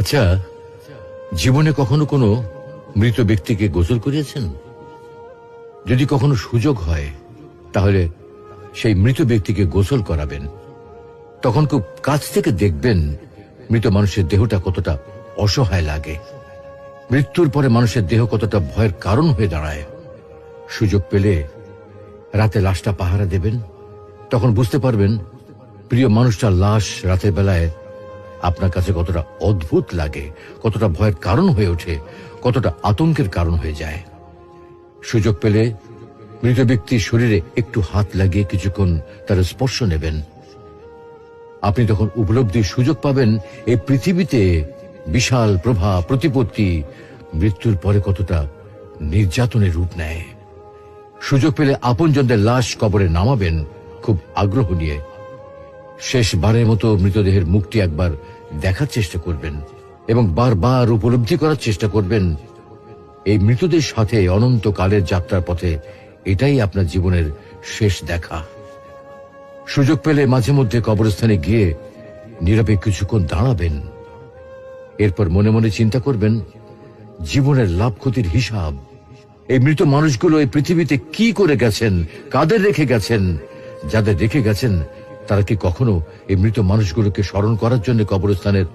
আচ্ছা, জীবনে কখনো কোনো মৃত ব্যক্তিকে গোসল করিয়েছেন? যদি কখনো সুযোগ হয় তাহলে সেই মৃত ব্যক্তিকে গোসল করাবেন। তখন খুব কাছ থেকে দেখবেন মৃত মানুষের দেহটা কতটা অসহায় লাগে, মৃত্যুর পরে মানুষের দেহ কতটা ভয়ের কারণ হয়ে দাঁড়ায়। সুযোগ পেলে রাতে লাশটা পাহারা দেবেন, তখন বুঝতে পারবেন প্রিয় মানুষটার লাশ রাতের বেলায় আপনার কাছে কতটা অদ্ভুত লাগে, কতটা ভয়ের কারণ হয়ে ওঠে, কতটা আতঙ্কের কারণ হয়ে যায়। সুযোগ পেলে মৃত ব্যক্তির শরীরে একটু হাত লাগিয়ে কিছুক্ষণ তার স্পর্শ নেবেন। আপনি তখন উপলব্ধির সুযোগ পাবেন এই পৃথিবীতে বিশাল প্রভাব প্রতিপত্তি মৃত্যুর পরে কতটা নির্যাতনের রূপ নেয়। সুযোগ পেলে আপনজনদের লাশ কবরে নামাবেন খুব আগ্রহ নিয়ে। শেষবারের মতো মৃতদেহের মুখটি একবার দেখার চেষ্টা করবেন এবং বারবার উপলব্ধি করার চেষ্টা করবেন এই মৃতদের সাথে অনন্তকালের যাত্রার পথে এটাই আপনার জীবনের শেষ দেখা। সুযোগ পেলে মাঝে মধ্যে কবরস্থানে গিয়ে নীরবে কিছুক্ষণ দাঁড়াবেন। এরপর মনে মনে চিন্তা করবেন জীবনের লাভ ক্ষতির হিসাব। এই মৃত মানুষগুলো এই পৃথিবীতে কি করে গেছেন, কাদের রেখে গেছেন। যাদের রেখে গেছেন তারা কি কখনো এই মৃত মানুষগুলোকে স্মরণ করার জন্য কবরস্থানের